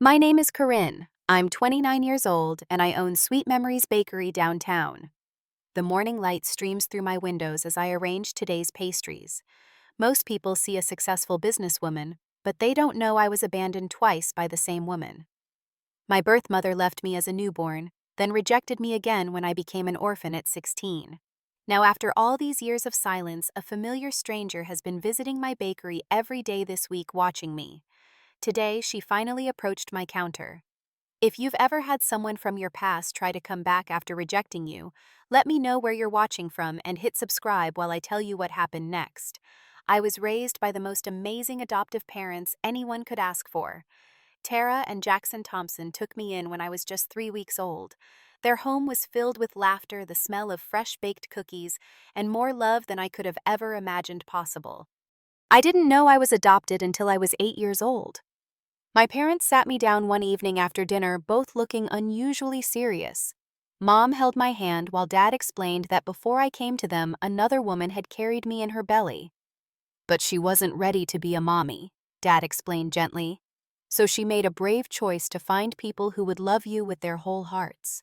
My name is Corinne. I'm 29 years old and I own Sweet Memories Bakery downtown. The morning light streams through my windows as I arrange today's pastries. Most people see a successful businesswoman, but they don't know I was abandoned twice by the same woman. My birth mother left me as a newborn, then rejected me again when I became an orphan at 16. Now, after all these years of silence, a familiar stranger has been visiting my bakery every day this week watching me. Today, she finally approached my counter. If you've ever had someone from your past try to come back after rejecting you, let me know where you're watching from and hit subscribe while I tell you what happened next. I was raised by the most amazing adoptive parents anyone could ask for. Tara and Jackson Thompson took me in when I was just 3 weeks old. Their home was filled with laughter, the smell of fresh-baked cookies, and more love than I could have ever imagined possible. I didn't know I was adopted until I was 8 years old. My parents sat me down one evening after dinner, both looking unusually serious. Mom held my hand while Dad explained that before I came to them, another woman had carried me in her belly. But she wasn't ready to be a mommy, Dad explained gently. So she made a brave choice to find people who would love you with their whole hearts.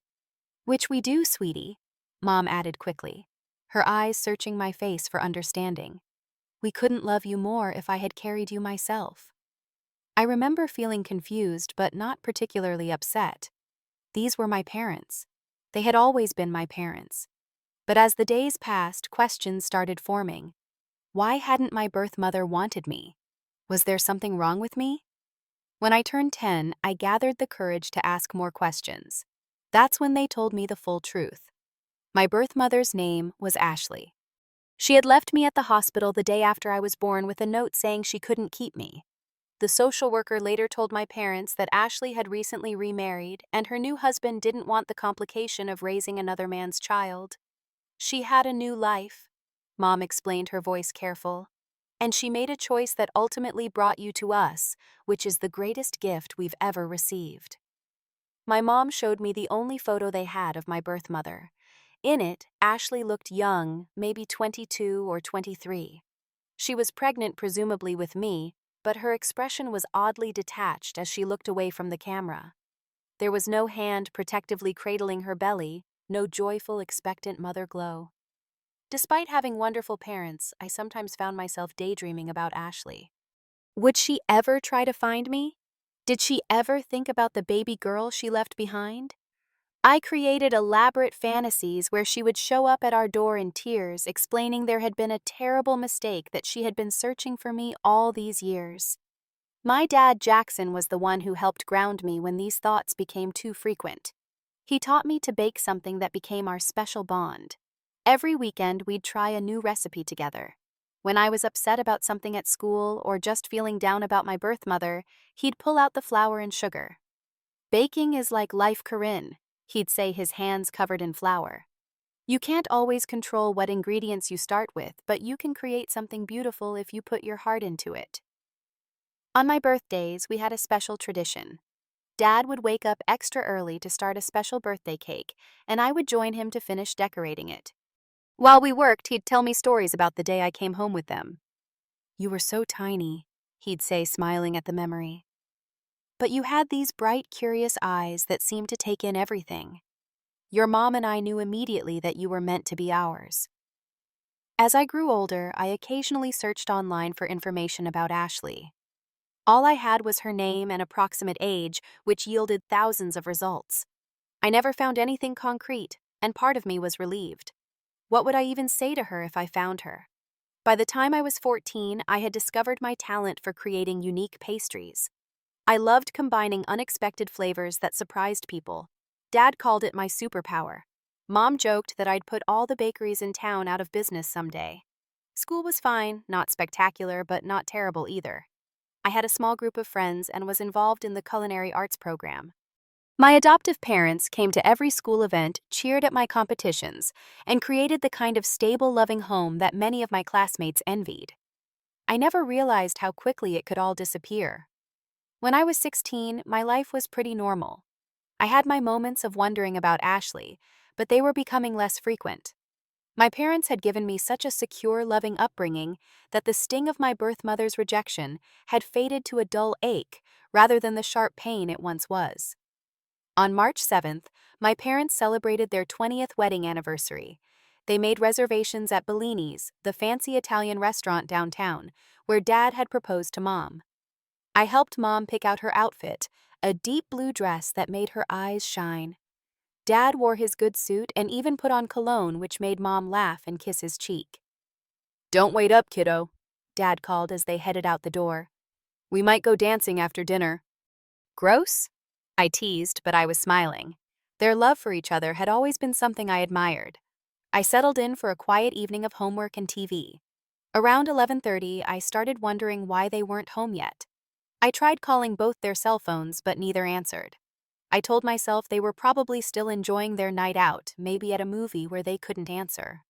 Which we do, sweetie, Mom added quickly, her eyes searching my face for understanding. We couldn't love you more if I had carried you myself. I remember feeling confused but not particularly upset. These were my parents. They had always been my parents. But as the days passed, questions started forming. Why hadn't my birth mother wanted me? Was there something wrong with me? When I turned 10, I gathered the courage to ask more questions. That's when they told me the full truth. My birth mother's name was Ashley. She had left me at the hospital the day after I was born with a note saying she couldn't keep me. The social worker later told my parents that Ashley had recently remarried and her new husband didn't want the complication of raising another man's child. She had a new life, Mom explained, her voice careful, and she made a choice that ultimately brought you to us, which is the greatest gift we've ever received. My mom showed me the only photo they had of my birth mother. In it, Ashley looked young, maybe 22 or 23. She was pregnant, presumably with me, but her expression was oddly detached as she looked away from the camera. There was no hand protectively cradling her belly, no joyful, expectant mother glow. Despite having wonderful parents, I sometimes found myself daydreaming about Ashley. Would she ever try to find me? Did she ever think about the baby girl she left behind? I created elaborate fantasies where she would show up at our door in tears, explaining there had been a terrible mistake, that she had been searching for me all these years. My dad, Jackson, was the one who helped ground me when these thoughts became too frequent. He taught me to bake something that became our special bond. Every weekend, we'd try a new recipe together. When I was upset about something at school or just feeling down about my birth mother, he'd pull out the flour and sugar. Baking is like life, Corinne, he'd say, his hands covered in flour. You can't always control what ingredients you start with, but you can create something beautiful if you put your heart into it. On my birthdays, we had a special tradition. Dad would wake up extra early to start a special birthday cake, and I would join him to finish decorating it. While we worked, he'd tell me stories about the day I came home with them. You were so tiny, he'd say, smiling at the memory. But you had these bright, curious eyes that seemed to take in everything. Your mom and I knew immediately that you were meant to be ours. As I grew older, I occasionally searched online for information about Ashley. All I had was her name and approximate age, which yielded thousands of results. I never found anything concrete, and part of me was relieved. What would I even say to her if I found her? By the time I was 14, I had discovered my talent for creating unique pastries. I loved combining unexpected flavors that surprised people. Dad called it my superpower. Mom joked that I'd put all the bakeries in town out of business someday. School was fine, not spectacular, but not terrible either. I had a small group of friends and was involved in the culinary arts program. My adoptive parents came to every school event, cheered at my competitions, and created the kind of stable, loving home that many of my classmates envied. I never realized how quickly it could all disappear. When I was 16, my life was pretty normal. I had my moments of wondering about Ashley, but they were becoming less frequent. My parents had given me such a secure, loving upbringing that the sting of my birth mother's rejection had faded to a dull ache rather than the sharp pain it once was. On March 7th, my parents celebrated their 20th wedding anniversary. They made reservations at Bellini's, the fancy Italian restaurant downtown, where Dad had proposed to Mom. I helped Mom pick out her outfit, a deep blue dress that made her eyes shine. Dad wore his good suit and even put on cologne, which made Mom laugh and kiss his cheek. "Don't wait up, kiddo," Dad called as they headed out the door. "We might go dancing after dinner." "Gross?" I teased, but I was smiling. Their love for each other had always been something I admired. I settled in for a quiet evening of homework and TV. Around 11:30, I started wondering why they weren't home yet. I tried calling both their cell phones, but neither answered. I told myself they were probably still enjoying their night out, maybe at a movie where they couldn't answer.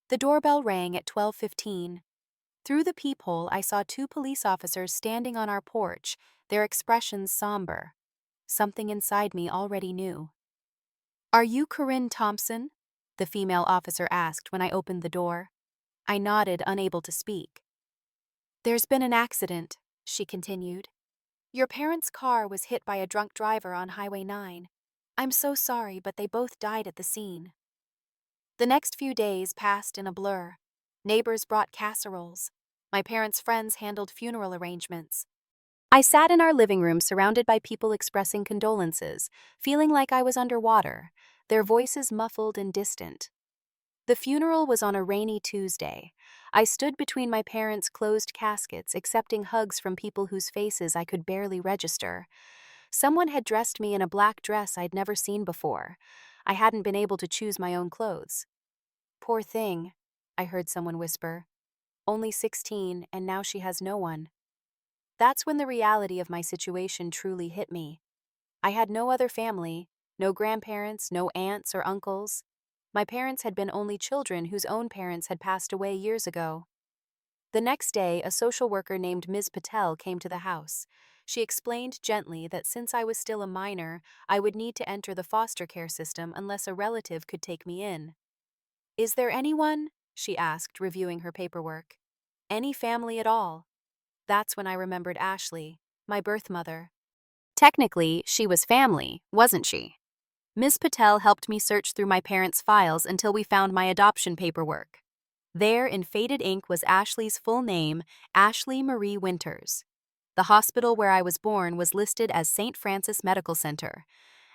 The doorbell rang at 12:15. Through the peephole, I saw two police officers standing on our porch, their expressions somber. Something inside me already knew. "Are you Corinne Thompson?" the female officer asked when I opened the door. I nodded, unable to speak. "There's been an accident," she continued. "Your parents' car was hit by a drunk driver on Highway 9. I'm so sorry, but they both died at the scene." The next few days passed in a blur. Neighbors brought casseroles. My parents' friends handled funeral arrangements. I sat in our living room surrounded by people expressing condolences, feeling like I was underwater, their voices muffled and distant. The funeral was on a rainy Tuesday. I stood between my parents' closed caskets, accepting hugs from people whose faces I could barely register. Someone had dressed me in a black dress I'd never seen before. I hadn't been able to choose my own clothes. "Poor thing," I heard someone whisper. "Only 16, and now she has no one." That's when the reality of my situation truly hit me. I had no other family, no grandparents, no aunts or uncles. My parents had been only children whose own parents had passed away years ago. The next day, a social worker named Ms. Patel came to the house. She explained gently that since I was still a minor, I would need to enter the foster care system unless a relative could take me in. "Is there anyone?" she asked, reviewing her paperwork. "Any family at all?" That's when I remembered Ashley, my birth mother. Technically, she was family, wasn't she? Ms. Patel helped me search through my parents' files until we found my adoption paperwork. There, in faded ink, was Ashley's full name, Ashley Marie Winters. The hospital where I was born was listed as St. Francis Medical Center.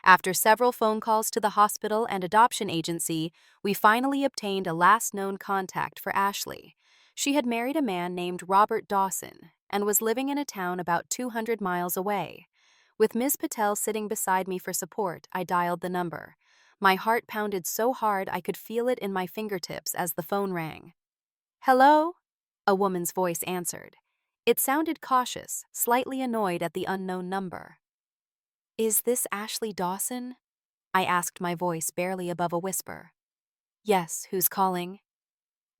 After several phone calls to the hospital and adoption agency, we finally obtained a last known contact for Ashley. She had married a man named Robert Dawson and was living in a town about 200 miles away. With Ms. Patel sitting beside me for support, I dialed the number. My heart pounded so hard I could feel it in my fingertips as the phone rang. "Hello?" a woman's voice answered. It sounded cautious, slightly annoyed at the unknown number. "Is this Ashley Dawson?" I asked, my voice barely above a whisper. "Yes, who's calling?"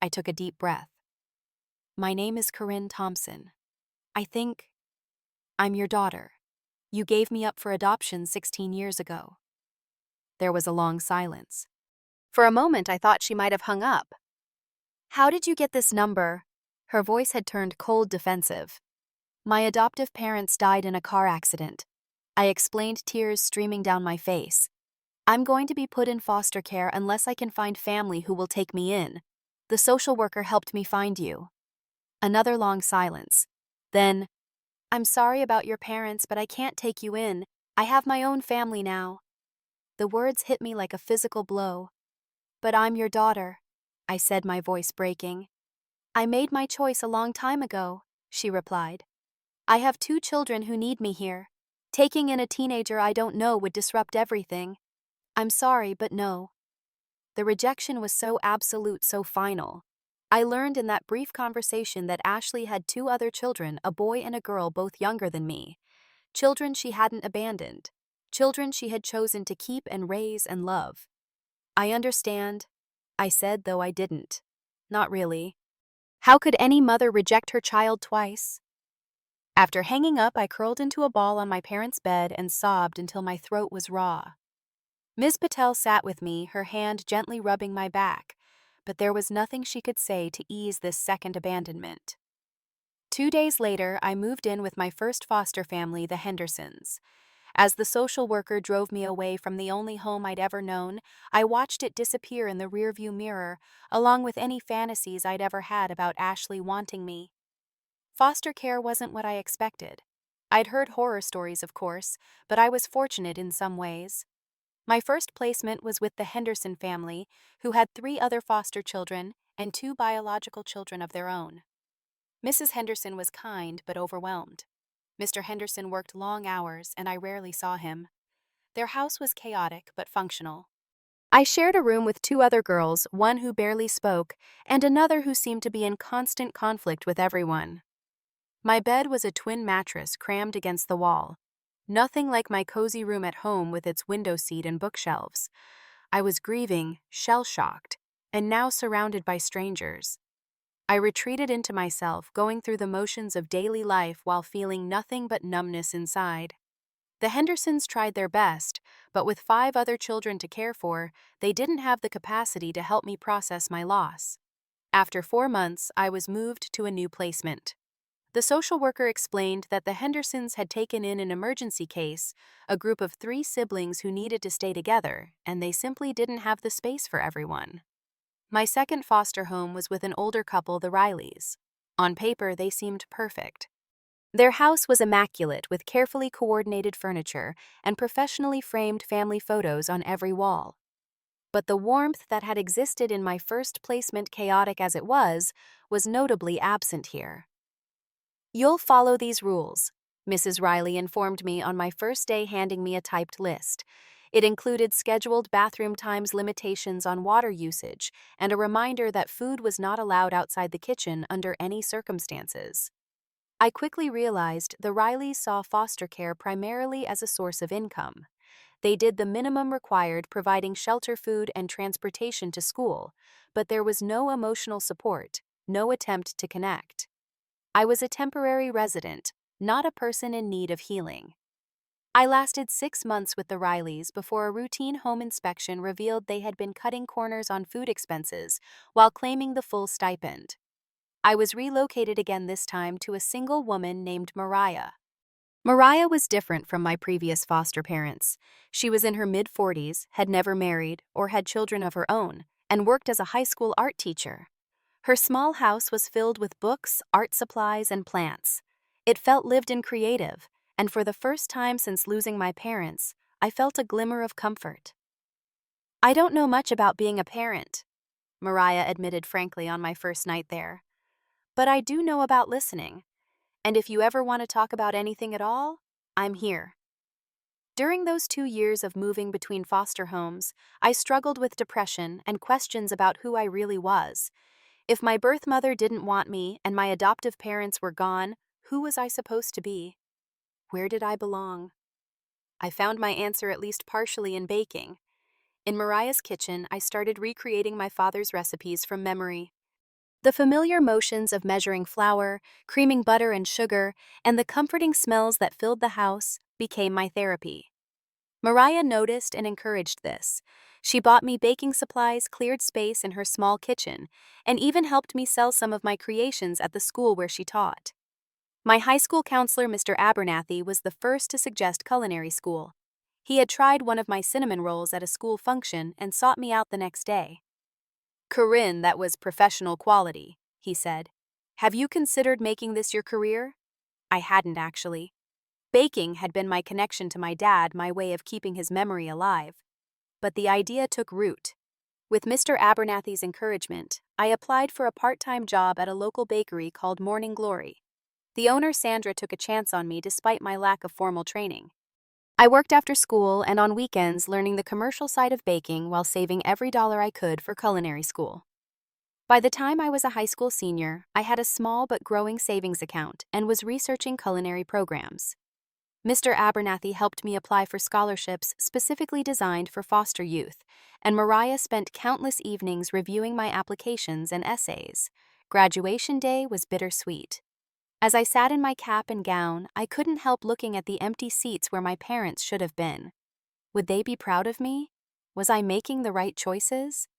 I took a deep breath. "My name is Corinne Thompson. I think I'm your daughter. You gave me up for adoption 16 years ago." There was a long silence. For a moment, I thought she might have hung up. "How did you get this number?" Her voice had turned cold defensive. "My adoptive parents died in a car accident." I explained, tears streaming down my face. "I'm going to be put in foster care unless I can find family who will take me in. The social worker helped me find you." Another long silence. Then, "I'm sorry about your parents, but I can't take you in. I have my own family now." The words hit me like a physical blow. "But I'm your daughter," I said, my voice breaking. "I made my choice a long time ago," she replied. "I have 2 children who need me here. Taking in a teenager I don't know would disrupt everything. I'm sorry, but no." The rejection was so absolute, so final. I learned in that brief conversation that Ashley had 2 other children, a boy and a girl, both younger than me. Children she hadn't abandoned. Children she had chosen to keep and raise and love. "I understand," I said, though I didn't. Not really. How could any mother reject her child twice? After hanging up, I curled into a ball on my parents' bed and sobbed until my throat was raw. Ms. Patel sat with me, her hand gently rubbing my back. but there was nothing she could say to ease this second abandonment. 2 days later, I moved in with my first foster family, the Hendersons. As the social worker drove me away from the only home I'd ever known, I watched it disappear in the rearview mirror, along with any fantasies I'd ever had about Ashley wanting me. Foster care wasn't what I expected. I'd heard horror stories, of course, but I was fortunate in some ways. My first placement was with the Henderson family, who had 3 other foster children and 2 biological children of their own. Mrs. Henderson was kind but overwhelmed. Mr. Henderson worked long hours, and I rarely saw him. Their house was chaotic but functional. I shared a room with 2 other girls, one who barely spoke, and another who seemed to be in constant conflict with everyone. My bed was a twin mattress crammed against the wall. Nothing like my cozy room at home with its window seat and bookshelves. I was grieving, shell-shocked, and now surrounded by strangers. I retreated into myself, going through the motions of daily life while feeling nothing but numbness inside. The Hendersons tried their best, but with 5 other children to care for, they didn't have the capacity to help me process my loss. After 4 months, I was moved to a new placement. The social worker explained that the Hendersons had taken in an emergency case, a group of 3 siblings who needed to stay together, and they simply didn't have the space for everyone. My second foster home was with an older couple, the Rileys. On paper, they seemed perfect. Their house was immaculate with carefully coordinated furniture and professionally framed family photos on every wall. But the warmth that had existed in my first placement, chaotic as it was notably absent here. "You'll follow these rules," Mrs. Riley informed me on my first day, handing me a typed list. It included scheduled bathroom times, limitations on water usage, and a reminder that food was not allowed outside the kitchen under any circumstances. I quickly realized the Rileys saw foster care primarily as a source of income. They did the minimum required, providing shelter, food, and transportation to school, but there was no emotional support, no attempt to connect. I was a temporary resident, not a person in need of healing. I lasted 6 months with the Rileys before a routine home inspection revealed they had been cutting corners on food expenses while claiming the full stipend. I was relocated again, this time to a single woman named Mariah. Mariah was different from my previous foster parents. She was in her mid-40s, had never married or had children of her own, and worked as a high school art teacher. Her small house was filled with books, art supplies, and plants. It felt lived and creative, and for the first time since losing my parents, I felt a glimmer of comfort. "I don't know much about being a parent," Mariah admitted frankly on my first night there. "But I do know about listening. And if you ever want to talk about anything at all, I'm here." During those 2 years of moving between foster homes, I struggled with depression and questions about who I really was. If my birth mother didn't want me and my adoptive parents were gone, who was I supposed to be? Where did I belong? I found my answer at least partially in baking. In Mariah's kitchen, I started recreating my father's recipes from memory. The familiar motions of measuring flour, creaming butter and sugar, and the comforting smells that filled the house became my therapy. Mariah noticed and encouraged this. She bought me baking supplies, cleared space in her small kitchen, and even helped me sell some of my creations at the school where she taught. My high school counselor, Mr. Abernathy, was the first to suggest culinary school. He had tried one of my cinnamon rolls at a school function and sought me out the next day. "Corinne, that was professional quality," he said. "Have you considered making this your career?" I hadn't, actually. Baking had been my connection to my dad, my way of keeping his memory alive. But the idea took root. With Mr. Abernathy's encouragement, I applied for a part-time job at a local bakery called Morning Glory. The owner, Sandra, took a chance on me despite my lack of formal training. I worked after school and on weekends, learning the commercial side of baking while saving every dollar I could for culinary school. By the time I was a high school senior, I had a small but growing savings account and was researching culinary programs. Mr. Abernathy helped me apply for scholarships specifically designed for foster youth, and Mariah spent countless evenings reviewing my applications and essays. Graduation day was bittersweet. As I sat in my cap and gown, I couldn't help looking at the empty seats where my parents should have been. Would they be proud of me? Was I making the right choices?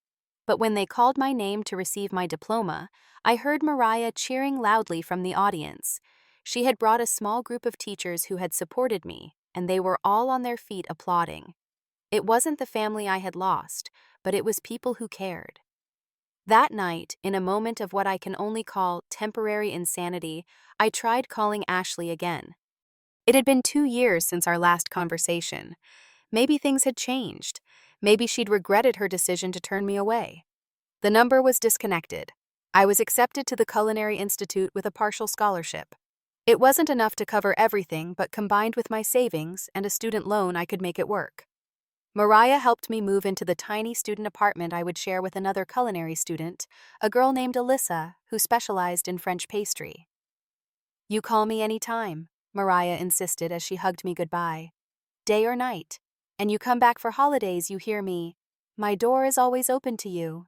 but when they called my name to receive my diploma, I heard Mariah cheering loudly from the audience. She had brought a small group of teachers who had supported me, and they were all on their feet applauding. It wasn't the family I had lost, but it was people who cared. That night, in a moment of what I can only call temporary insanity, I tried calling Ashley again. It had been 2 years since our last conversation. Maybe things had changed. Maybe she'd regretted her decision to turn me away. The number was disconnected. I was accepted to the Culinary Institute with a partial scholarship. It wasn't enough to cover everything, but combined with my savings and a student loan, I could make it work. Mariah helped me move into the tiny student apartment I would share with another culinary student, a girl named Alyssa, who specialized in French pastry. "You call me any time," Mariah insisted as she hugged me goodbye. "Day or night. And you come back for holidays, you hear me. My door is always open to you."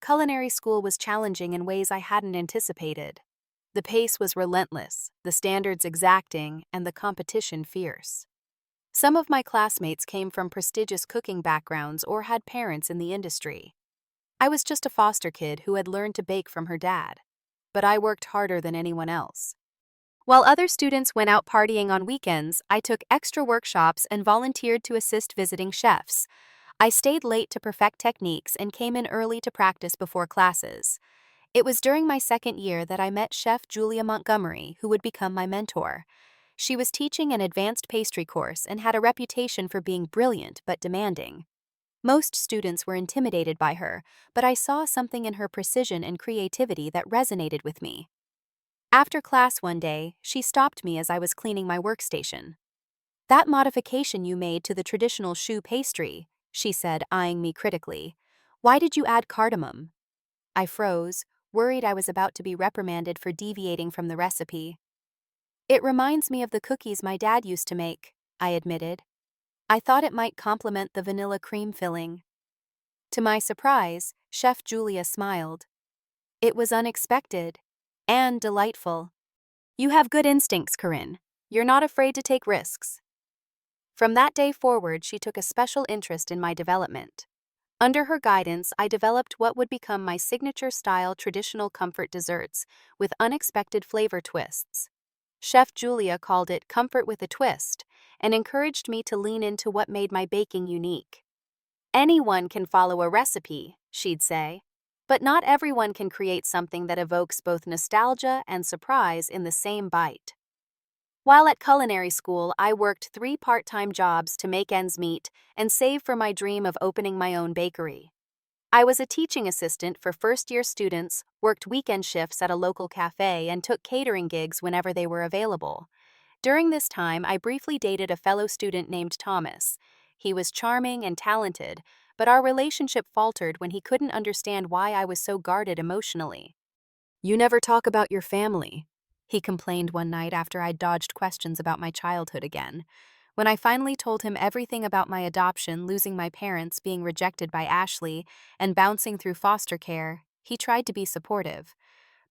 Culinary school was challenging in ways I hadn't anticipated. The pace was relentless, the standards exacting, and the competition fierce. Some of my classmates came from prestigious cooking backgrounds or had parents in the industry. I was just a foster kid who had learned to bake from her dad. But I worked harder than anyone else. While other students went out partying on weekends, I took extra workshops and volunteered to assist visiting chefs. I stayed late to perfect techniques and came in early to practice before classes. It was during my second year that I met Chef Julia Montgomery, who would become my mentor. She was teaching an advanced pastry course and had a reputation for being brilliant but demanding. Most students were intimidated by her, but I saw something in her precision and creativity that resonated with me. After class one day, she stopped me as I was cleaning my workstation. "That modification you made to the traditional choux pastry," she said, eyeing me critically. "Why did you add cardamom?" I froze, worried I was about to be reprimanded for deviating from the recipe. "It reminds me of the cookies my dad used to make," I admitted. "I thought it might complement the vanilla cream filling." To my surprise, Chef Julia smiled. "It was unexpected and delightful. You have good instincts, Corinne. You're not afraid to take risks." From that day forward, she took a special interest in my development. Under her guidance, I developed what would become my signature-style traditional comfort desserts with unexpected flavor twists. Chef Julia called it comfort with a twist and encouraged me to lean into what made my baking unique. "Anyone can follow a recipe," she'd say, "but not everyone can create something that evokes both nostalgia and surprise in the same bite." While at culinary school, I worked 3 part-time jobs to make ends meet and save for my dream of opening my own bakery. I was a teaching assistant for first-year students, worked weekend shifts at a local cafe, and took catering gigs whenever they were available. During this time, I briefly dated a fellow student named Thomas. He was charming and talented, but our relationship faltered when he couldn't understand why I was so guarded emotionally. "You never talk about your family," he complained one night after I'd dodged questions about my childhood again. When I finally told him everything about my adoption, losing my parents, being rejected by Ashley, and bouncing through foster care, he tried to be supportive.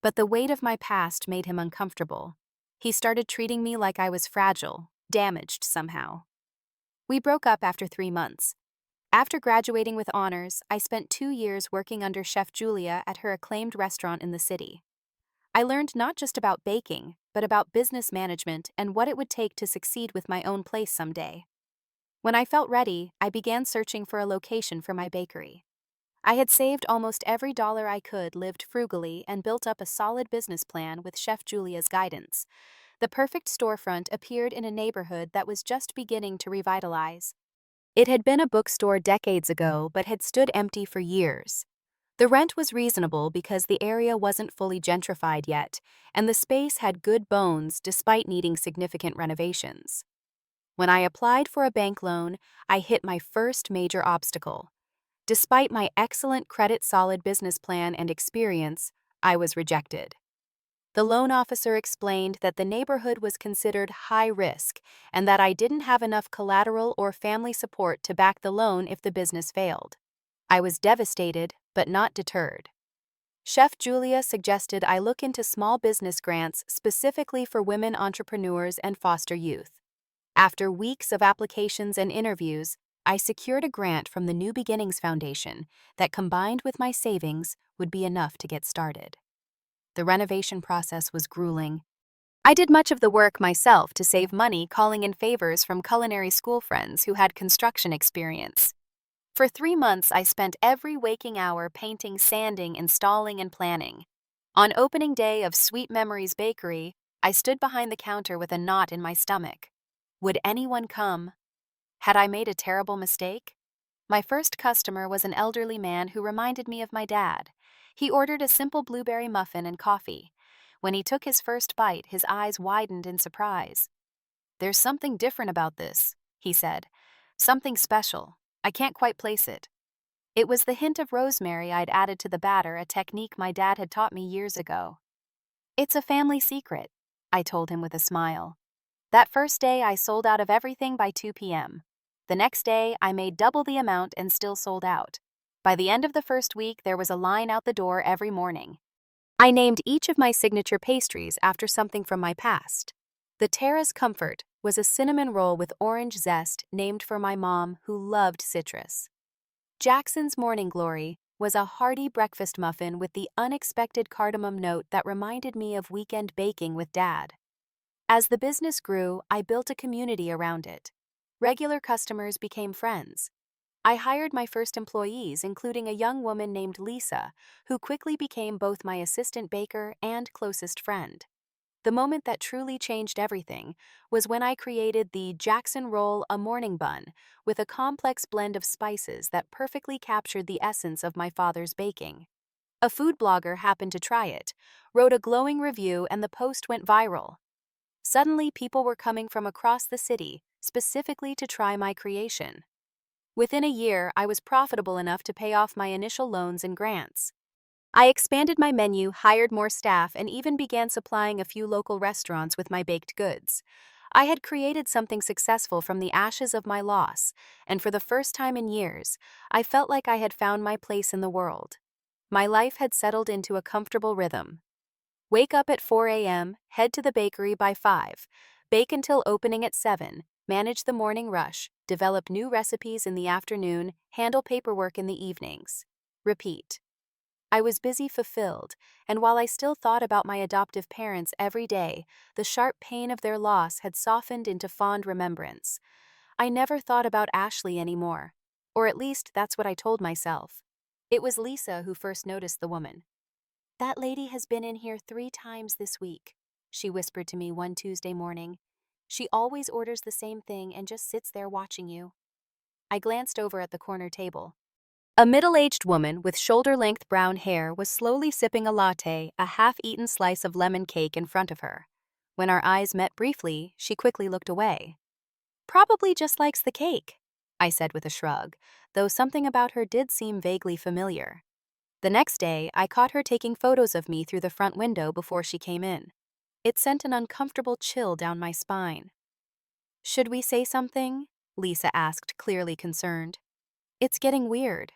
But the weight of my past made him uncomfortable. He started treating me like I was fragile, damaged somehow. We broke up after 3 months. After graduating with honors, I spent 2 years working under Chef Julia at her acclaimed restaurant in the city. I learned not just about baking, but about business management and what it would take to succeed with my own place someday. When I felt ready, I began searching for a location for my bakery. I had saved almost every dollar I could, lived frugally, and built up a solid business plan with Chef Julia's guidance. The perfect storefront appeared in a neighborhood that was just beginning to revitalize. It had been a bookstore decades ago, but had stood empty for years. The rent was reasonable because the area wasn't fully gentrified yet, and the space had good bones despite needing significant renovations. When I applied for a bank loan, I hit my first major obstacle. Despite my excellent credit-solid business plan and experience, I was rejected. The loan officer explained that the neighborhood was considered high risk and that I didn't have enough collateral or family support to back the loan if the business failed. I was devastated, but not deterred. Chef Julia suggested I look into small business grants specifically for women entrepreneurs and foster youth. After weeks of applications and interviews, I secured a grant from the New Beginnings Foundation that, combined with my savings, would be enough to get started. The renovation process was grueling. I did much of the work myself to save money, calling in favors from culinary school friends who had construction experience. For 3 months, I spent every waking hour painting, sanding, installing, and planning. On opening day of Sweet Memories Bakery, I stood behind the counter with a knot in my stomach. Would anyone come? Had I made a terrible mistake? My first customer was an elderly man who reminded me of my dad. He ordered a simple blueberry muffin and coffee. When he took his first bite, his eyes widened in surprise. "There's something different about this," he said. "Something special. I can't quite place it." It was the hint of rosemary I'd added to the batter, a technique my dad had taught me years ago. "It's a family secret," I told him with a smile. That first day, I sold out of everything by 2 p.m. The next day, I made double the amount and still sold out. By the end of the first week, there was a line out the door every morning. I named each of my signature pastries after something from my past. The Terra's Comfort was a cinnamon roll with orange zest named for my mom, who loved citrus. Jackson's Morning Glory was a hearty breakfast muffin with the unexpected cardamom note that reminded me of weekend baking with Dad. As the business grew, I built a community around it. Regular customers became friends. I hired my first employees, including a young woman named Lisa, who quickly became both my assistant baker and closest friend. The moment that truly changed everything was when I created the Jackson Roll, a morning bun, with a complex blend of spices that perfectly captured the essence of my father's baking. A food blogger happened to try it, wrote a glowing review, and the post went viral. Suddenly, people were coming from across the city, specifically to try my creation. Within a year, I was profitable enough to pay off my initial loans and grants. I expanded my menu, hired more staff, and even began supplying a few local restaurants with my baked goods. I had created something successful from the ashes of my loss, and for the first time in years, I felt like I had found my place in the world. My life had settled into a comfortable rhythm. Wake up at 4 a.m., head to the bakery by 5, bake until opening at 7, manage the morning rush, develop new recipes in the afternoon, handle paperwork in the evenings. Repeat. I was busy, fulfilled, and while I still thought about my adoptive parents every day, the sharp pain of their loss had softened into fond remembrance. I never thought about Ashley anymore, or at least that's what I told myself. It was Lisa who first noticed the woman. "That lady has been in here 3 times this week," she whispered to me one Tuesday morning. "She always orders the same thing and just sits there watching you." I glanced over at the corner table. A middle-aged woman with shoulder-length brown hair was slowly sipping a latte, a half-eaten slice of lemon cake in front of her. When our eyes met briefly, she quickly looked away. "Probably just likes the cake," I said with a shrug, though something about her did seem vaguely familiar. The next day, I caught her taking photos of me through the front window before she came in. It sent an uncomfortable chill down my spine. "Should we say something?" Lisa asked, clearly concerned. "It's getting weird."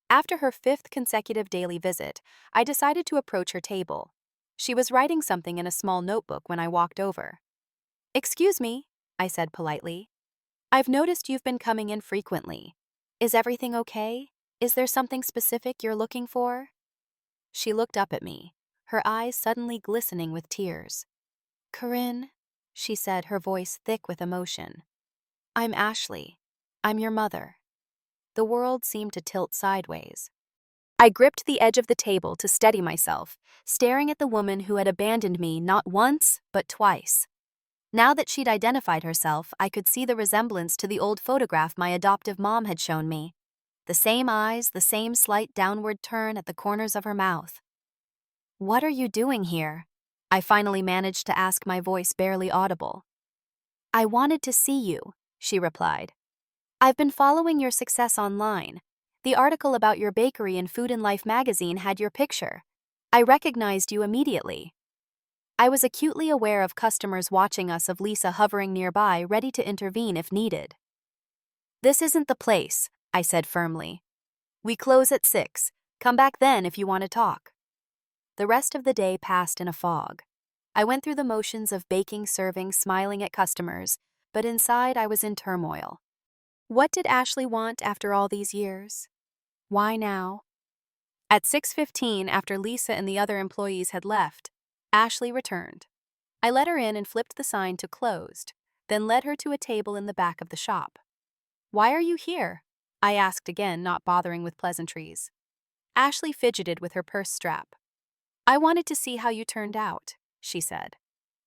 After her 5th consecutive daily visit, I decided to approach her table. She was writing something in a small notebook when I walked over. "Excuse me," I said politely. "I've noticed you've been coming in frequently. Is everything okay? Is there something specific you're looking for?" She looked up at me, her eyes suddenly glistening with tears. "Corinne," she said, her voice thick with emotion. "I'm Ashley. I'm your mother." The world seemed to tilt sideways. I gripped the edge of the table to steady myself, staring at the woman who had abandoned me not once, but twice. Now that she'd identified herself, I could see the resemblance to the old photograph my adoptive mom had shown me. The same eyes, the same slight downward turn at the corners of her mouth. "What are you doing here?" I finally managed to ask, my voice barely audible. "I wanted to see you," she replied. "I've been following your success online. The article about your bakery in Food and Life magazine had your picture. I recognized you immediately." I was acutely aware of customers watching us, of Lisa hovering nearby, ready to intervene if needed. "This isn't the place," I said firmly. "We close at 6. Come back then if you want to talk." The rest of the day passed in a fog. I went through the motions of baking, serving, smiling at customers, but inside I was in turmoil. What did Ashley want after all these years? Why now? At 6:15, after Lisa and the other employees had left, Ashley returned. I let her in and flipped the sign to closed, then led her to a table in the back of the shop. Why are you here? I asked again, not bothering with pleasantries. Ashley fidgeted with her purse strap. I wanted to see how you turned out, she said.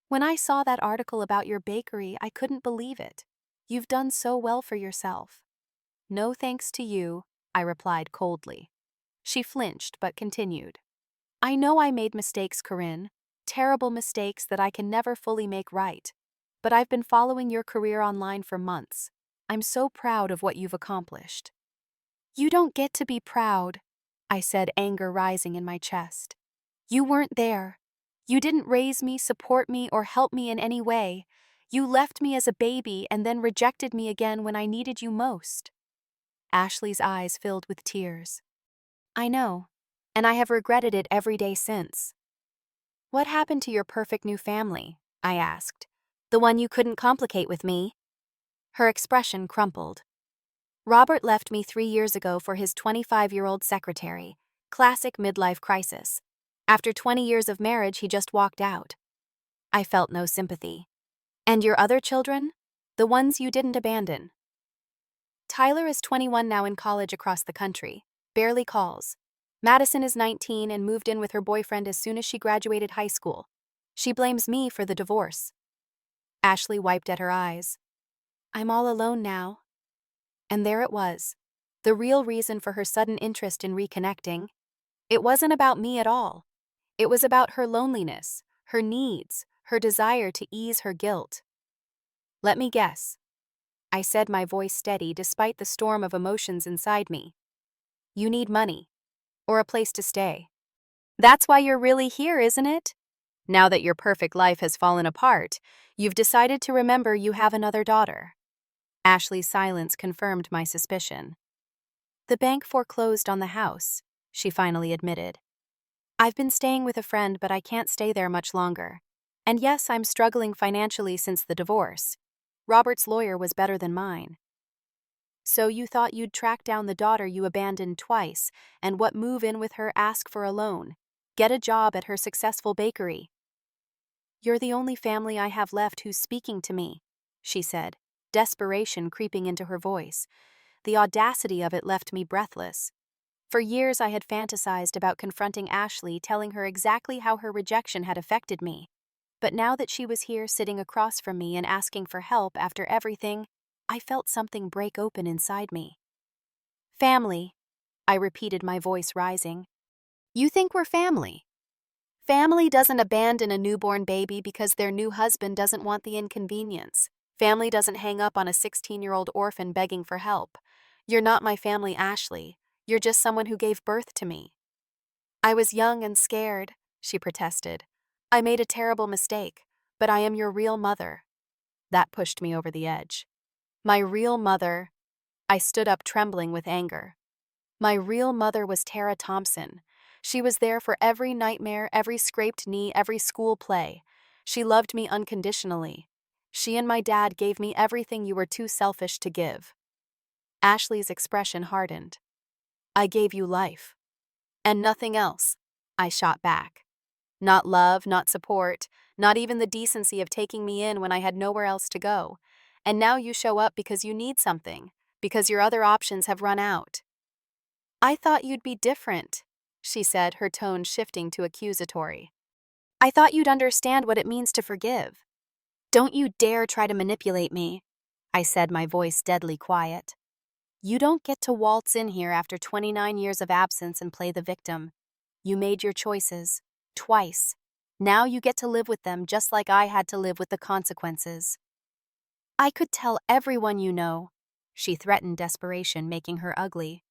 When I saw that article about your bakery, I couldn't believe it. You've done so well for yourself. No thanks to you, I replied coldly. She flinched but continued. I know I made mistakes, Corinne, terrible mistakes that I can never fully make right. But I've been following your career online for months. I'm so proud of what you've accomplished. You don't get to be proud, I said, anger rising in my chest. You weren't there. You didn't raise me, support me, or help me in any way. You left me as a baby and then rejected me again when I needed you most. Ashley's eyes filled with tears. I know, and I have regretted it every day since. What happened to your perfect new family? I asked. The one you couldn't complicate with me? Her expression crumpled. Robert left me 3 years ago for his 25-year-old secretary. Classic midlife crisis. After 20 years of marriage, he just walked out. I felt no sympathy. And your other children? The ones you didn't abandon? Tyler is 21 now, in college across the country. Barely calls. Madison is 19 and moved in with her boyfriend as soon as she graduated high school. She blames me for the divorce. Ashley wiped at her eyes. I'm all alone now. And there it was. The real reason for her sudden interest in reconnecting. It wasn't about me at all. It was about her loneliness, her needs, her desire to ease her guilt. Let me guess. I said, my voice steady despite the storm of emotions inside me. You need money. Or a place to stay. That's why you're really here, isn't it? Now that your perfect life has fallen apart, you've decided to remember you have another daughter. Ashley's silence confirmed my suspicion. The bank foreclosed on the house, she finally admitted. I've been staying with a friend, but I can't stay there much longer. And yes, I'm struggling financially since the divorce. Robert's lawyer was better than mine. So you thought you'd track down the daughter you abandoned twice, and what, move in with her, ask for a loan, get a job at her successful bakery. You're the only family I have left who's speaking to me, she said, desperation creeping into her voice. The audacity of it left me breathless. For years I had fantasized about confronting Ashley, telling her exactly how her rejection had affected me. But now that she was here sitting across from me and asking for help after everything, I felt something break open inside me. Family, I repeated, my voice rising. You think we're family? Family doesn't abandon a newborn baby because their new husband doesn't want the inconvenience. Family doesn't hang up on a 16-year-old orphan begging for help. You're not my family, Ashley. You're just someone who gave birth to me. I was young and scared, she protested. I made a terrible mistake, but I am your real mother. That pushed me over the edge. My real mother. I stood up, trembling with anger. My real mother was Tara Thompson. She was there for every nightmare, every scraped knee, every school play. She loved me unconditionally. She and my dad gave me everything you were too selfish to give. Ashley's expression hardened. I gave you life. And nothing else, I shot back. Not love, not support, not even the decency of taking me in when I had nowhere else to go. And now you show up because you need something, because your other options have run out. I thought you'd be different, she said, her tone shifting to accusatory. I thought you'd understand what it means to forgive. Don't you dare try to manipulate me, I said, my voice deadly quiet. You don't get to waltz in here after 29 years of absence and play the victim. You made your choices, twice. Now you get to live with them just like I had to live with the consequences. I could tell everyone you know, she threatened, desperation making her ugly.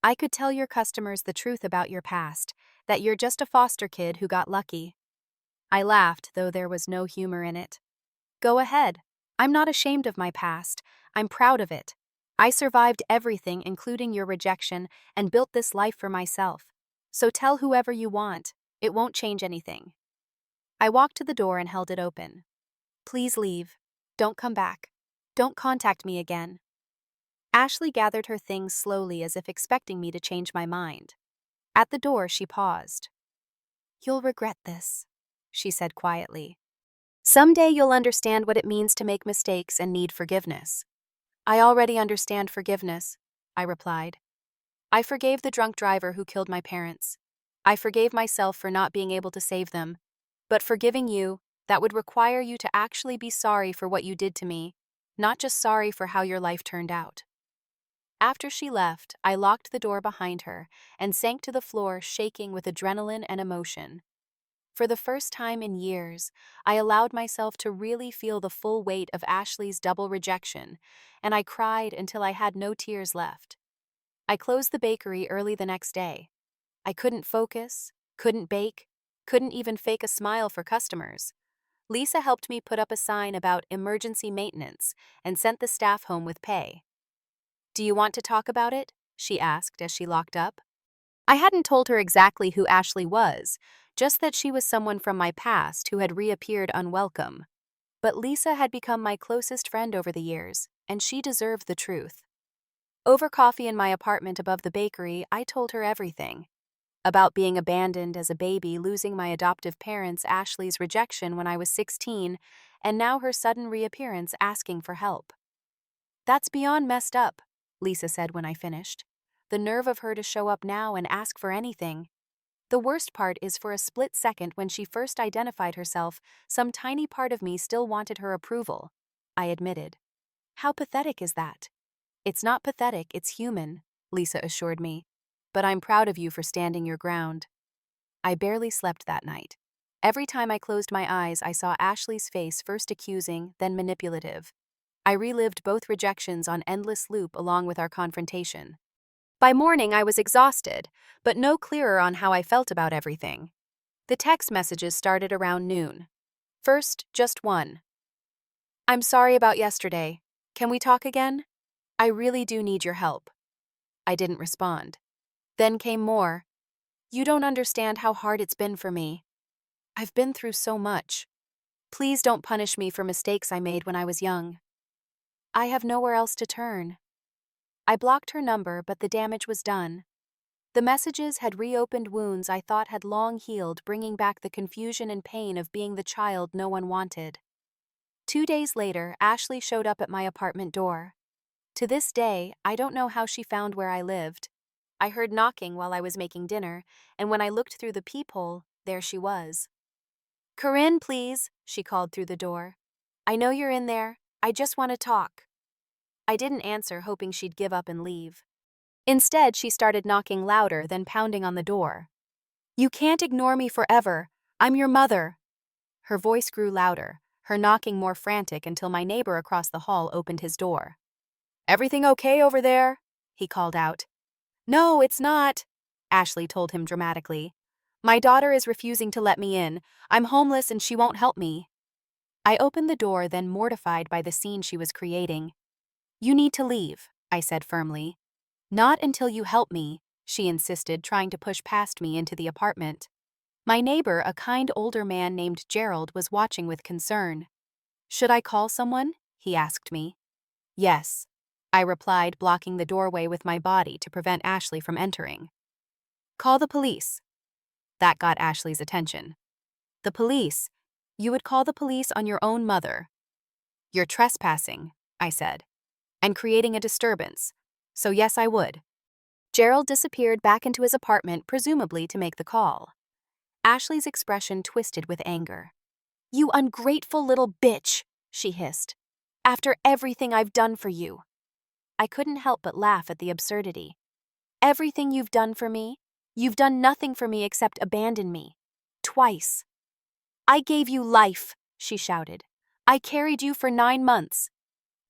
I could tell your customers the truth about your past, that you're just a foster kid who got lucky. I laughed, though there was no humor in it. Go ahead. I'm not ashamed of my past. I'm proud of it. I survived everything, including your rejection, and built this life for myself. So tell whoever you want. It won't change anything. I walked to the door and held it open. Please leave. Don't come back. Don't contact me again. Ashley gathered her things slowly as if expecting me to change my mind. At the door, she paused. "You'll regret this," she said quietly. "Someday you'll understand what it means to make mistakes and need forgiveness." "I already understand forgiveness," I replied. "I forgave the drunk driver who killed my parents. I forgave myself for not being able to save them. But forgiving you, that would require you to actually be sorry for what you did to me, not just sorry for how your life turned out." After she left, I locked the door behind her and sank to the floor, shaking with adrenaline and emotion. For the first time in years, I allowed myself to really feel the full weight of Ashley's double rejection, and I cried until I had no tears left. I closed the bakery early the next day. I couldn't focus, couldn't bake, couldn't even fake a smile for customers. Lisa helped me put up a sign about emergency maintenance and sent the staff home with pay. "Do you want to talk about it?" she asked as she locked up. I hadn't told her exactly who Ashley was, just that she was someone from my past who had reappeared unwelcome. But Lisa had become my closest friend over the years, and she deserved the truth. Over coffee in my apartment above the bakery, I told her everything. About being abandoned as a baby, losing my adoptive parents, Ashley's rejection when I was 16, and now her sudden reappearance asking for help. "That's beyond messed up," Lisa said when I finished. "The nerve of her to show up now and ask for anything. The worst part is for a split second when she first identified herself, some tiny part of me still wanted her approval," I admitted. "How pathetic is that?" "It's not pathetic, it's human," Lisa assured me. "But I'm proud of you for standing your ground." I barely slept that night. Every time I closed my eyes, I saw Ashley's face, first accusing, then manipulative. I relived both rejections on endless loop along with our confrontation. By morning, I was exhausted, but no clearer on how I felt about everything. The text messages started around noon. First, just one. "I'm sorry about yesterday. Can we talk again? I really do need your help." I didn't respond. Then came more. "You don't understand how hard it's been for me. I've been through so much. Please don't punish me for mistakes I made when I was young. I have nowhere else to turn." I blocked her number, but the damage was done. The messages had reopened wounds I thought had long healed, bringing back the confusion and pain of being the child no one wanted. 2 days later, Ashley showed up at my apartment door. To this day, I don't know how she found where I lived. I heard knocking while I was making dinner, and when I looked through the peephole, there she was. "Corinne, please," she called through the door. "I know you're in there. I just want to talk." I didn't answer, hoping she'd give up and leave. Instead, she started knocking louder, then pounding on the door. "You can't ignore me forever. I'm your mother." Her voice grew louder, her knocking more frantic, until my neighbor across the hall opened his door. "Everything okay over there?" he called out. "No, it's not," Ashley told him dramatically. "My daughter is refusing to let me in. I'm homeless and she won't help me." I opened the door, then mortified by the scene she was creating. "You need to leave," I said firmly. "Not until you help me," she insisted, trying to push past me into the apartment. My neighbor, a kind older man named Gerald, was watching with concern. "Should I call someone?" he asked me. "Yes," I replied, blocking the doorway with my body to prevent Ashley from entering. "Call the police." That got Ashley's attention. "The police? You would call the police on your own mother." "You're trespassing," I said, "and creating a disturbance. So yes, I would." Gerald disappeared back into his apartment, presumably to make the call. Ashley's expression twisted with anger. "You ungrateful little bitch," she hissed. "After everything I've done for you." I couldn't help but laugh at the absurdity. "Everything you've done for me? You've done nothing for me except abandon me. Twice." "I gave you life," she shouted. "I carried you for 9 months.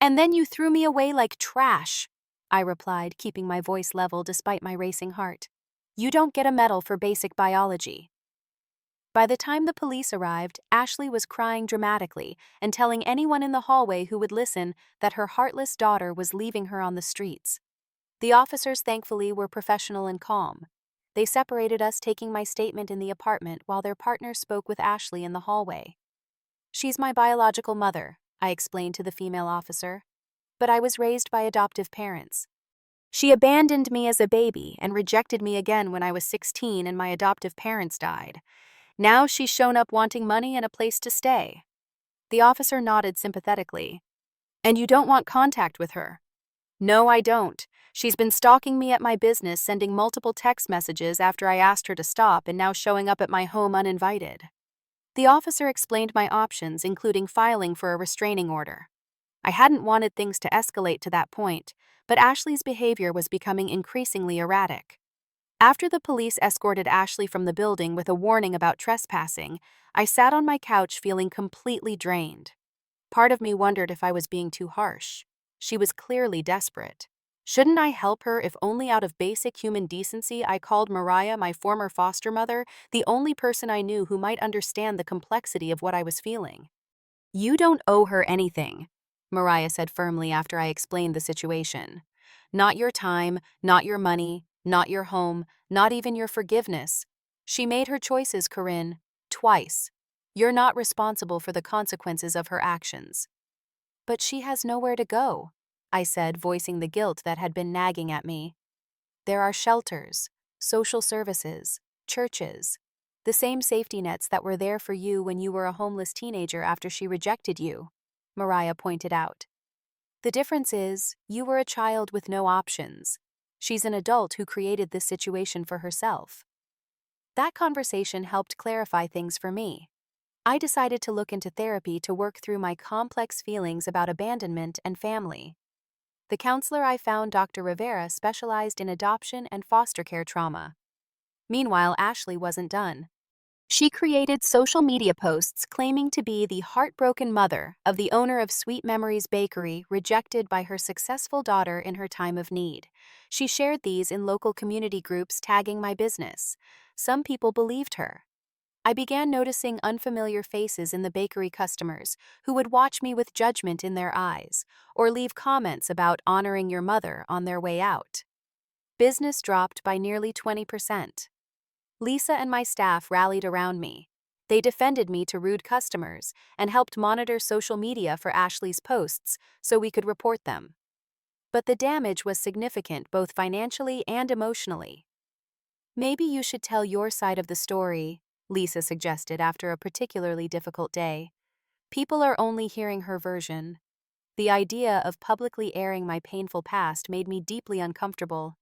And then you threw me away like trash," I replied, keeping my voice level despite my racing heart. "You don't get a medal for basic biology." By the time the police arrived, Ashley was crying dramatically and telling anyone in the hallway who would listen that her heartless daughter was leaving her on the streets. The officers, thankfully, were professional and calm. They separated us, taking my statement in the apartment while their partner spoke with Ashley in the hallway. "She's my biological mother," I explained to the female officer. but I was raised by adoptive parents. She abandoned me as a baby and rejected me again when I was 16 and my adoptive parents died. Now she's shown up wanting money and a place to stay." The officer nodded sympathetically. "And you don't want contact with her?" "No, I don't. She's been stalking me at my business, sending multiple text messages after I asked her to stop, and now showing up at my home uninvited." The officer explained my options, including filing for a restraining order. I hadn't wanted things to escalate to that point, but Ashley's behavior was becoming increasingly erratic. After the police escorted Ashley from the building with a warning about trespassing, I sat on my couch feeling completely drained. Part of me wondered if I was being too harsh. She was clearly desperate. Shouldn't I help her if only out of basic human decency I called Mariah, my former foster mother, the only person I knew who might understand the complexity of what I was feeling? "You don't owe her anything," Mariah said firmly after I explained the situation. "Not your time, not your money, not your home, not even your forgiveness. She made her choices, Corinne, twice. You're not responsible for the consequences of her actions." "But she has nowhere to go," I said, voicing the guilt that had been nagging at me. "There are shelters, social services, churches, the same safety nets that were there for you when you were a homeless teenager after she rejected you," Mariah pointed out. "The difference is, you were a child with no options. She's an adult who created this situation for herself." That conversation helped clarify things for me. I decided to look into therapy to work through my complex feelings about abandonment and family. The counselor I found, Dr. Rivera, specialized in adoption and foster care trauma. Meanwhile, Ashley wasn't done. She created social media posts claiming to be the heartbroken mother of the owner of Sweet Memories Bakery, rejected by her successful daughter in her time of need. She shared these in local community groups, tagging my business. Some people believed her. I began noticing unfamiliar faces in the bakery customers who would watch me with judgment in their eyes or leave comments about honoring your mother on their way out. Business dropped by nearly 20%. Lisa and my staff rallied around me. They defended me to rude customers and helped monitor social media for Ashley's posts so we could report them. But the damage was significant both financially and emotionally. "Maybe you should tell your side of the story," Lisa suggested after a particularly difficult day. "People are only hearing her version." The idea of publicly airing my painful past made me deeply uncomfortable.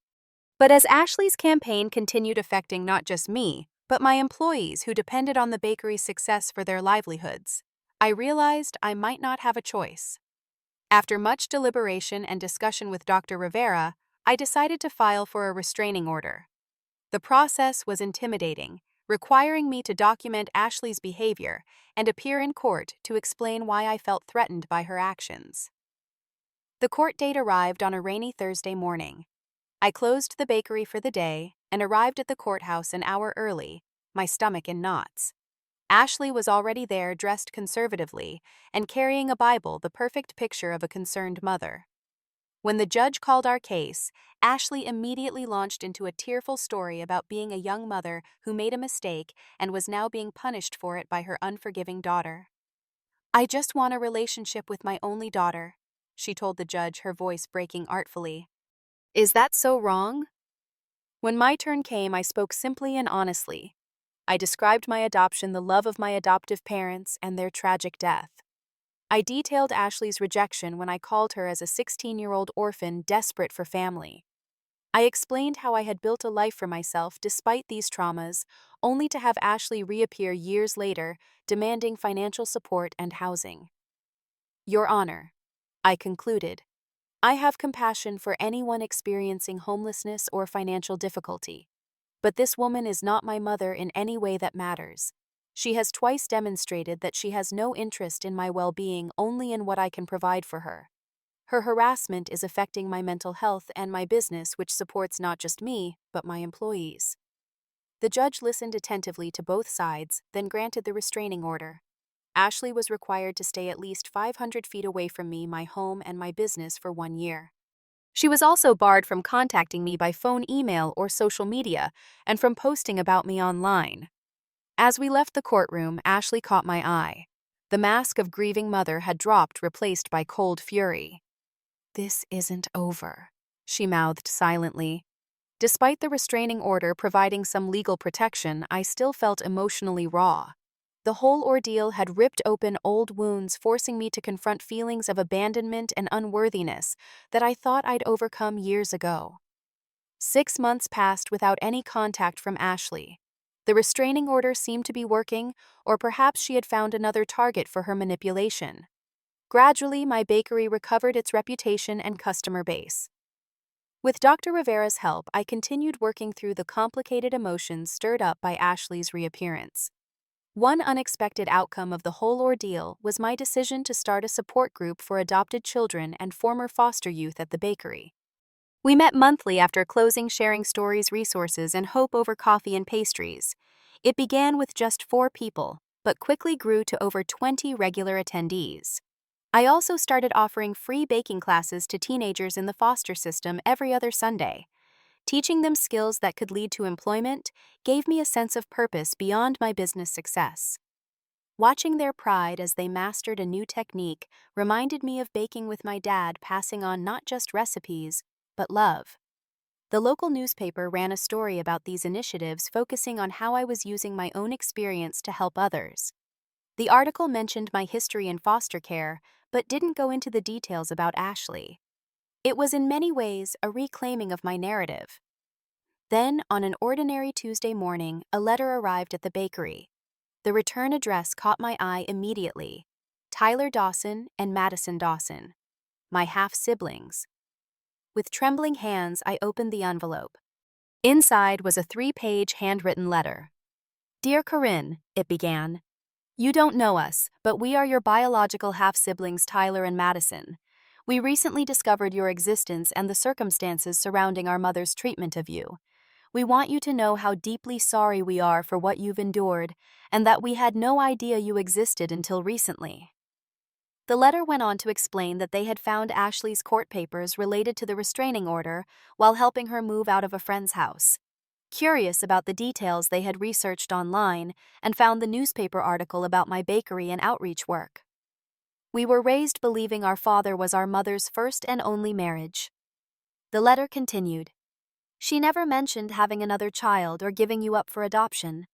But as Ashley's campaign continued affecting not just me, but my employees who depended on the bakery's success for their livelihoods, I realized I might not have a choice. After much deliberation and discussion with Dr. Rivera, I decided to file for a restraining order. The process was intimidating, requiring me to document Ashley's behavior and appear in court to explain why I felt threatened by her actions. The court date arrived on a rainy Thursday morning. I closed the bakery for the day and arrived at the courthouse an hour early, my stomach in knots. Ashley was already there, dressed conservatively and carrying a Bible, the perfect picture of a concerned mother. When the judge called our case, Ashley immediately launched into a tearful story about being a young mother who made a mistake and was now being punished for it by her unforgiving daughter. "I just want a relationship with my only daughter," she told the judge, her voice breaking artfully. "Is that so wrong?" When my turn came, I spoke simply and honestly. I described my adoption, the love of my adoptive parents, and their tragic death. I detailed Ashley's rejection when I called her as a 16-year-old orphan desperate for family. I explained how I had built a life for myself despite these traumas, only to have Ashley reappear years later, demanding financial support and housing. "Your Honor," I concluded, "I have compassion for anyone experiencing homelessness or financial difficulty. But this woman is not my mother in any way that matters. She has twice demonstrated that she has no interest in my well-being, only in what I can provide for her. Her harassment is affecting my mental health and my business, which supports not just me, but my employees." The judge listened attentively to both sides, then granted the restraining order. Ashley was required to stay at least 500 feet away from me, my home, and my business for 1 year. She was also barred from contacting me by phone, email, or social media, and from posting about me online. As we left the courtroom, Ashley caught my eye. The mask of grieving mother had dropped, replaced by cold fury. "This isn't over," she mouthed silently. Despite the restraining order providing some legal protection, I still felt emotionally raw. The whole ordeal had ripped open old wounds, forcing me to confront feelings of abandonment and unworthiness that I thought I'd overcome years ago. 6 months passed without any contact from Ashley. The restraining order seemed to be working, or perhaps she had found another target for her manipulation. Gradually, my bakery recovered its reputation and customer base. With Dr. Rivera's help, I continued working through the complicated emotions stirred up by Ashley's reappearance. One unexpected outcome of the whole ordeal was my decision to start a support group for adopted children and former foster youth at the bakery. We met monthly after closing, sharing stories, resources, and hope over coffee and pastries. It began with just 4 people, but quickly grew to over 20 regular attendees. I also started offering free baking classes to teenagers in the foster system every other Sunday. Teaching them skills that could lead to employment gave me a sense of purpose beyond my business success. Watching their pride as they mastered a new technique reminded me of baking with my dad, passing on not just recipes, but love. The local newspaper ran a story about these initiatives, focusing on how I was using my own experience to help others. The article mentioned my history in foster care, but didn't go into the details about Ashley. It was in many ways a reclaiming of my narrative. Then, on an ordinary Tuesday morning, a letter arrived at the bakery. The return address caught my eye immediately: Tyler Dawson and Madison Dawson, my half-siblings. With trembling hands, I opened the envelope. Inside was a 3-page handwritten letter. "Dear Corinne," it began, "you don't know us, but we are your biological half-siblings Tyler and Madison. We recently discovered your existence and the circumstances surrounding our mother's treatment of you. We want you to know how deeply sorry we are for what you've endured, and that we had no idea you existed until recently." The letter went on to explain that they had found Ashley's court papers related to the restraining order while helping her move out of a friend's house. Curious about the details, they had researched online and found the newspaper article about my bakery and outreach work. "We were raised believing our father was our mother's first and only marriage." The letter continued. "She never mentioned having another child or giving you up for adoption.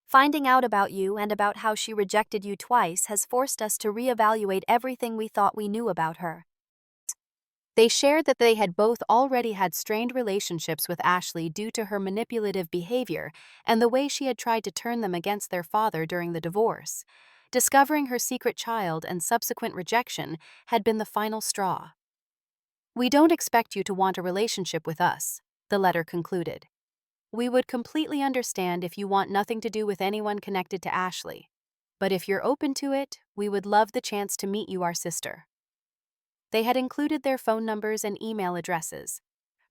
Finding out about you and about how she rejected you twice has forced us to reevaluate everything we thought we knew about her." They shared that they had both already had strained relationships with Ashley due to her manipulative behavior and the way she had tried to turn them against their father during the divorce. Discovering her secret child and subsequent rejection had been the final straw. "We don't expect you to want a relationship with us," the letter concluded. "We would completely understand if you want nothing to do with anyone connected to Ashley. But if you're open to it, we would love the chance to meet you, our sister." They had included their phone numbers and email addresses.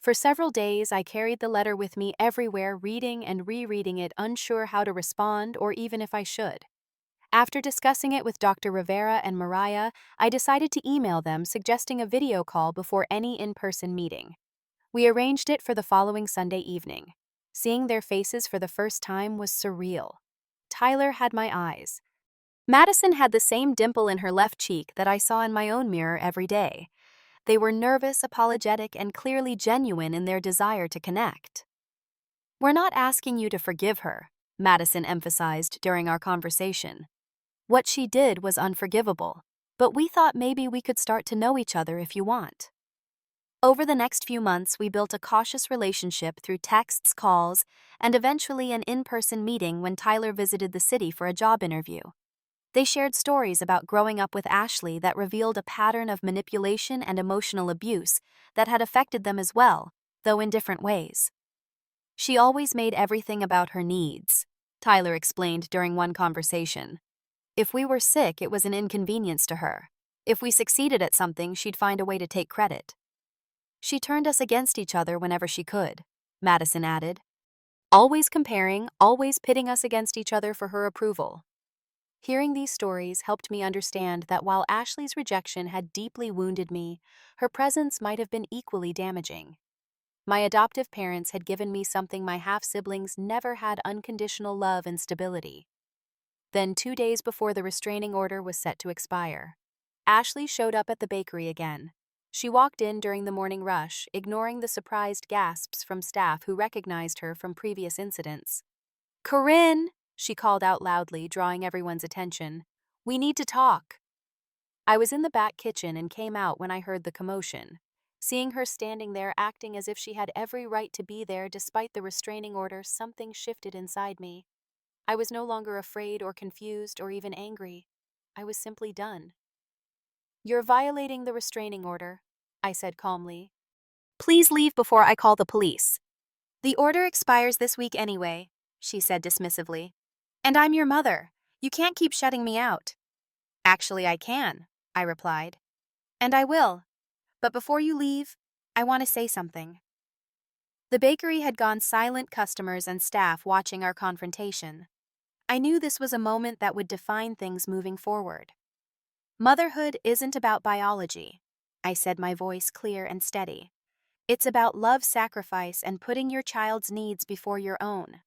For several days, I carried the letter with me everywhere, reading and rereading it, unsure how to respond or even if I should. After discussing it with Dr. Rivera and Mariah, I decided to email them, suggesting a video call before any in-person meeting. We arranged it for the following Sunday evening. Seeing their faces for the first time was surreal. Tyler had my eyes. Madison had the same dimple in her left cheek that I saw in my own mirror every day. They were nervous, apologetic, and clearly genuine in their desire to connect. "We're not asking you to forgive her," Madison emphasized during our conversation. "What she did was unforgivable, but we thought maybe we could start to know each other if you want." Over the next few months, we built a cautious relationship through texts, calls, and eventually an in-person meeting when Tyler visited the city for a job interview. They shared stories about growing up with Ashley that revealed a pattern of manipulation and emotional abuse that had affected them as well, though in different ways. "She always made everything about her needs," Tyler explained during one conversation. "If we were sick, it was an inconvenience to her. If we succeeded at something, she'd find a way to take credit. She turned us against each other whenever she could," Madison added. "Always comparing, always pitting us against each other for her approval." Hearing these stories helped me understand that while Ashley's rejection had deeply wounded me, her presence might have been equally damaging. My adoptive parents had given me something my half-siblings never had: unconditional love and stability. Then, 2 days before the restraining order was set to expire, Ashley showed up at the bakery again. She walked in during the morning rush, ignoring the surprised gasps from staff who recognized her from previous incidents. "Corinne!" she called out loudly, drawing everyone's attention. "We need to talk." I was in the back kitchen and came out when I heard the commotion. Seeing her standing there acting as if she had every right to be there despite the restraining order, something shifted inside me. I was no longer afraid or confused or even angry. I was simply done. "You're violating the restraining order," I said calmly. "Please leave before I call the police." "The order expires this week anyway," she said dismissively. "And I'm your mother. You can't keep shutting me out." "Actually, I can," I replied. "And I will. But before you leave, I want to say something." The bakery had gone silent, customers and staff watching our confrontation. I knew this was a moment that would define things moving forward. "Motherhood isn't about biology," I said, my voice clear and steady. "It's about love, sacrifice, and putting your child's needs before your own.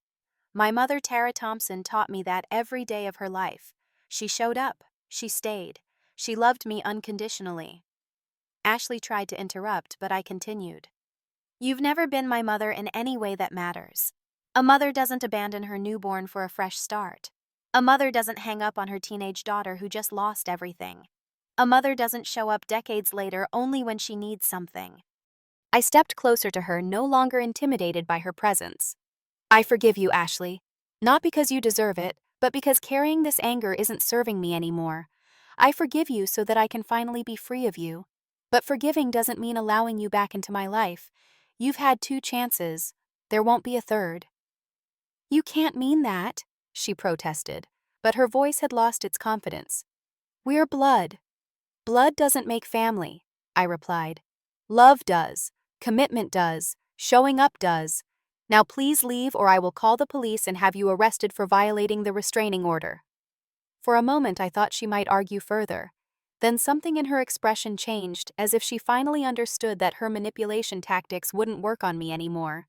My mother, Tara Thompson, taught me that every day of her life. She showed up. She stayed. She loved me unconditionally." Ashley tried to interrupt, but I continued. "You've never been my mother in any way that matters. A mother doesn't abandon her newborn for a fresh start. A mother doesn't hang up on her teenage daughter who just lost everything. A mother doesn't show up decades later only when she needs something." I stepped closer to her, no longer intimidated by her presence. "I forgive you, Ashley. Not because you deserve it, but because carrying this anger isn't serving me anymore. I forgive you so that I can finally be free of you. But forgiving doesn't mean allowing you back into my life. You've had 2 chances. There won't be a third." "You can't mean that," she protested, but her voice had lost its confidence. "We're blood." "Blood doesn't make family," I replied. "Love does. Commitment does. Showing up does. Now please leave or I will call the police and have you arrested for violating the restraining order." For a moment I thought she might argue further. Then something in her expression changed, as if she finally understood that her manipulation tactics wouldn't work on me anymore.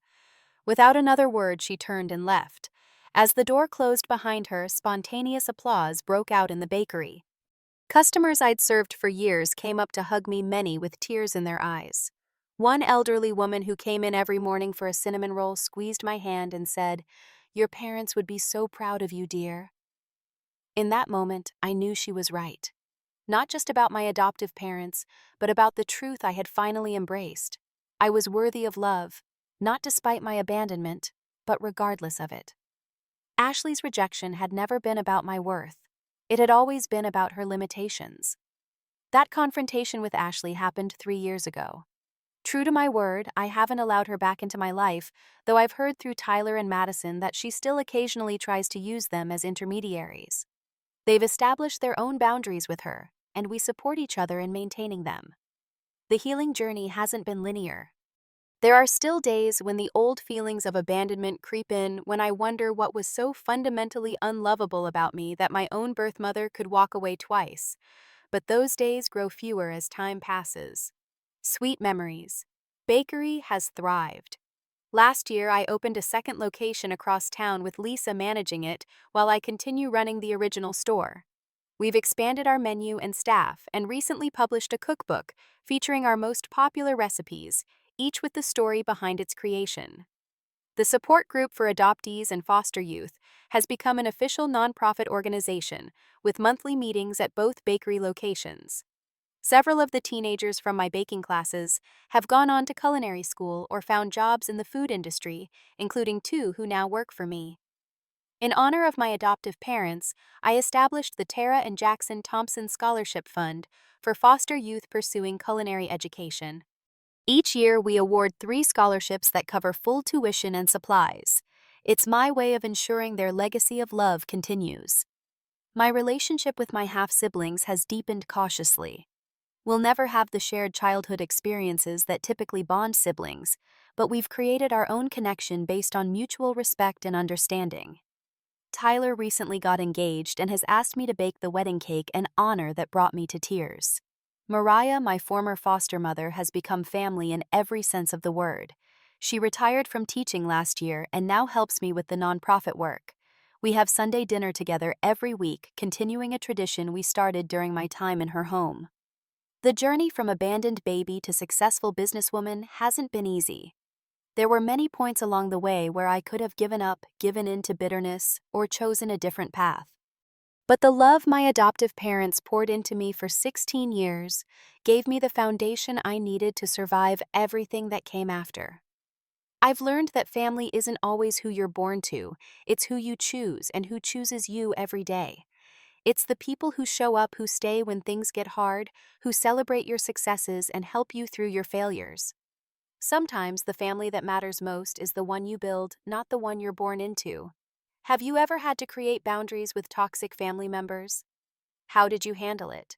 Without another word, she turned and left. As the door closed behind her, spontaneous applause broke out in the bakery. Customers I'd served for years came up to hug me, many with tears in their eyes. One elderly woman who came in every morning for a cinnamon roll squeezed my hand and said, "Your parents would be so proud of you, dear." In that moment, I knew she was right. Not just about my adoptive parents, but about the truth I had finally embraced. I was worthy of love, not despite my abandonment, but regardless of it. Ashley's rejection had never been about my worth. It had always been about her limitations. That confrontation with Ashley happened 3 years ago. True to my word, I haven't allowed her back into my life, though I've heard through Tyler and Madison that she still occasionally tries to use them as intermediaries. They've established their own boundaries with her, and we support each other in maintaining them. The healing journey hasn't been linear. There are still days when the old feelings of abandonment creep in, when I wonder what was so fundamentally unlovable about me that my own birth mother could walk away twice. But those days grow fewer as time passes. Sweet memories. Bakery has thrived. Last year, I opened a second location across town with Lisa managing it while I continue running the original store. We've expanded our menu and staff and recently published a cookbook featuring our most popular recipes, each with the story behind its creation. The support group for adoptees and foster youth has become an official nonprofit organization with monthly meetings at both bakery locations. Several of the teenagers from my baking classes have gone on to culinary school or found jobs in the food industry, including 2 who now work for me. In honor of my adoptive parents, I established the Tara and Jackson Thompson Scholarship Fund for foster youth pursuing culinary education. Each year, we award 3 scholarships that cover full tuition and supplies. It's my way of ensuring their legacy of love continues. My relationship with my half-siblings has deepened cautiously. We'll never have the shared childhood experiences that typically bond siblings, but we've created our own connection based on mutual respect and understanding. Tyler recently got engaged and has asked me to bake the wedding cake, an honor that brought me to tears. Mariah, my former foster mother, has become family in every sense of the word. She retired from teaching last year and now helps me with the nonprofit work. We have Sunday dinner together every week, continuing a tradition we started during my time in her home. The journey from abandoned baby to successful businesswoman hasn't been easy. There were many points along the way where I could have given up, given in to bitterness, or chosen a different path. But the love my adoptive parents poured into me for 16 years gave me the foundation I needed to survive everything that came after. I've learned that family isn't always who you're born to, it's who you choose and who chooses you every day. It's the people who show up, who stay when things get hard, who celebrate your successes and help you through your failures. Sometimes the family that matters most is the one you build, not the one you're born into. Have you ever had to create boundaries with toxic family members? How did you handle it?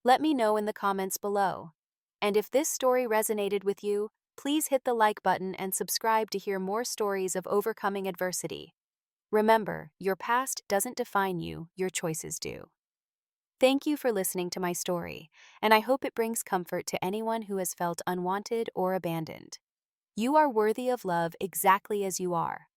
Let me know in the comments below. And if this story resonated with you, please hit the like button and subscribe to hear more stories of overcoming adversity. Remember, your past doesn't define you, your choices do. Thank you for listening to my story, and I hope it brings comfort to anyone who has felt unwanted or abandoned. You are worthy of love exactly as you are.